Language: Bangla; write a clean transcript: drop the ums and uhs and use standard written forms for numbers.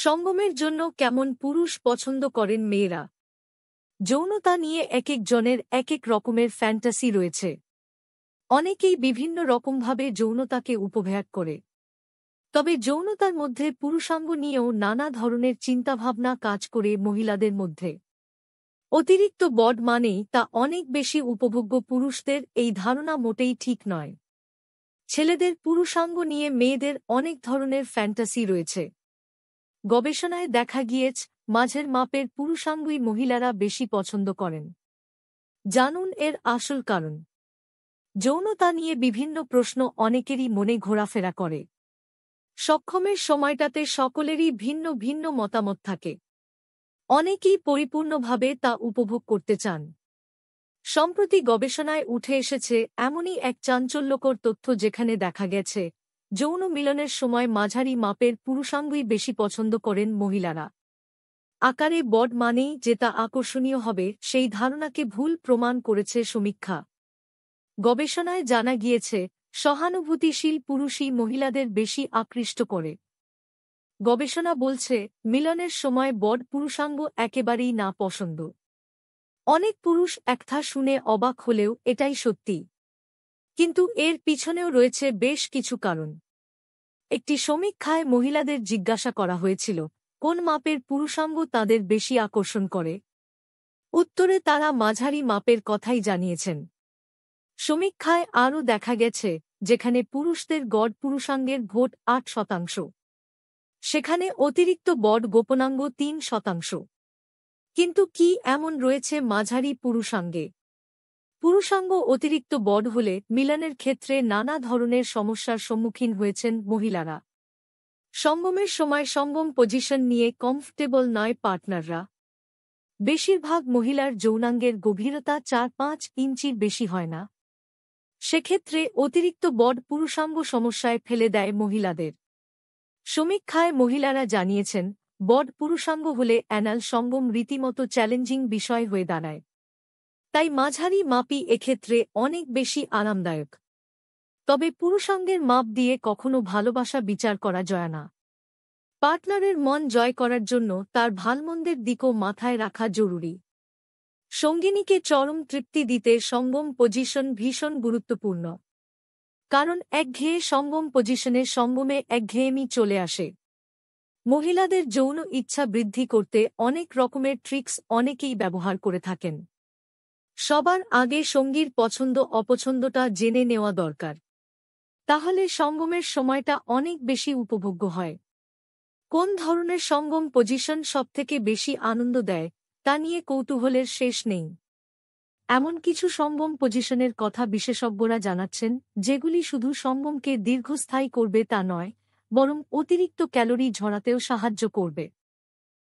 সঙ্গমের জন্য কেমন পুরুষ পছন্দ করেন মেয়েরা? যৌনতা নিয়ে একেক জনের একেক রকমের ফ্যান্টাসি রয়েছে। অনেকেই বিভিন্ন রকমভাবে যৌনতাকে উপভোগ করে। তবে যৌনতার মধ্যে পুরুষাঙ্গ নিয়েও নানা ধরনের চিন্তাভাবনা কাজ করে মহিলাদের মধ্যে। অতিরিক্ত বড মানেই তা অনেক বেশি উপভোগ্য। পুরুষদের এই ধারণা মোটেই ঠিক নয়। ছেলেদের পুরুষাঙ্গ নিয়ে মেয়েদের অনেক ধরনের ফ্যান্টাসি রয়েছে। গবেষণায় দেখা গিয়েছে, মাঝের মাপের পুরুষাঙ্গই মহিলারা বেশি পছন্দ করেন। জানুন এর আসল কারণ। যৌনতা নিয়ে বিভিন্ন প্রশ্ন অনেকেরই মনে ঘোরাফেরা করে। সক্ষমের সময়টাতে সকলেরই ভিন্ন ভিন্ন মতামত থাকে। অনেকেই পরিপূর্ণভাবে তা উপভোগ করতে চান। সম্প্রতি গবেষণায় উঠে এসেছে এমনই এক চাঞ্চল্যকর তথ্য, যেখানে দেখা গেছে যৌন মিলনের সময় মাঝারি মাপের পুরুষাঙ্গই বেশি পছন্দ করেন মহিলারা। আকারে বড মানেই যে তা আকর্ষণীয় হবে, সেই ধারণাকে ভুল প্রমাণ করেছে সমীক্ষা। গবেষণায় জানা গিয়েছে, সহানুভূতিশীল পুরুষই মহিলাদের বেশি আকৃষ্ট করে। গবেষণা বলছে, মিলনের সময় বড পুরুষাঙ্গ একেবারেই না পছন্দ। অনেক পুরুষ একথা শুনে অবাক হলেও এটাই সত্যি। কিন্তু এর পিছনেও রয়েছে বেশ কিছু কারণ। একটি সমীক্ষায় মহিলাদের জিজ্ঞাসা করা হয়েছিল, কোন মাপের পুরুষাঙ্গ তাদের বেশি আকর্ষণ করে। উত্তরে তারা মাঝারি মাপের কথাই জানিয়েছেন। সমীক্ষায় আরও দেখা গেছে, যেখানে পুরুষদের গড় পুরুষাঙ্গের ভোট 8%, সেখানে অতিরিক্ত বড গোপনাঙ্গ 3%। কিন্তু কি এমন রয়েছে মাঝারি পুরুষাঙ্গে? পুরুষাঙ্গ অতিরিক্ত বড হলে মিলনের ক্ষেত্রে নানা ধরনের সমস্যার সম্মুখীন হয়েছেন মহিলারা। সঙ্গমের সময় সঙ্গম পজিশন নিয়ে কমফর্টেবল নয় পার্টনাররা। বেশিরভাগ মহিলার যৌনাঙ্গের গভীরতা 4-5 ইঞ্চির বেশি হয় না। সেক্ষেত্রে অতিরিক্ত বড পুরুষাঙ্গ সমস্যায় ফেলে দেয় মহিলাদের। সমীক্ষায় মহিলারা জানিয়েছেন, বড পুরুষাঙ্গ হলে অ্যানাল সঙ্গম রীতিমতো চ্যালেঞ্জিং বিষয় হয়ে দাঁড়ায়। তাই মাঝারি মাপই এক্ষেত্রে অনেক বেশি আরামদায়ক। তবে পুরুষাঙ্গের মাপ দিয়ে কখনো ভালোবাসা বিচার করা যায় না। পার্টনারের মন জয় করার জন্য তার ভালমন্দের দিকও মাথায় রাখা জরুরি। সঙ্গিনীকে চরম তৃপ্তি দিতে সঙ্গম পজিশন ভীষণ গুরুত্বপূর্ণ। কারণ একঘেয়ে সঙ্গম পজিশনে সঙ্গমে একঘেয়েমি চলে আসে। মহিলাদের যৌন ইচ্ছা বৃদ্ধি করতে অনেক রকমের ট্রিক্স অনেকেই ব্যবহার করে থাকেন। সবার আগে সঙ্গীর পছন্দ অপছন্দটা জেনে নেওয়া দরকার। তাহলে সঙ্গমের সময়টা অনেক বেশি উপভোগ্য হয়। কোন ধরনের সঙ্গম পজিশন সবথেকে বেশি আনন্দ দেয়, তা নিয়ে কৌতূহলের শেষ নেই। এমন কিছু সঙ্গম পজিশনের কথা বিশেষজ্ঞরা জানাচ্ছেন, যেগুলি শুধু সঙ্গমকে দীর্ঘস্থায়ী করবে তা নয়, বরং অতিরিক্ত ক্যালোরি ঝরাতেও সাহায্য করবে।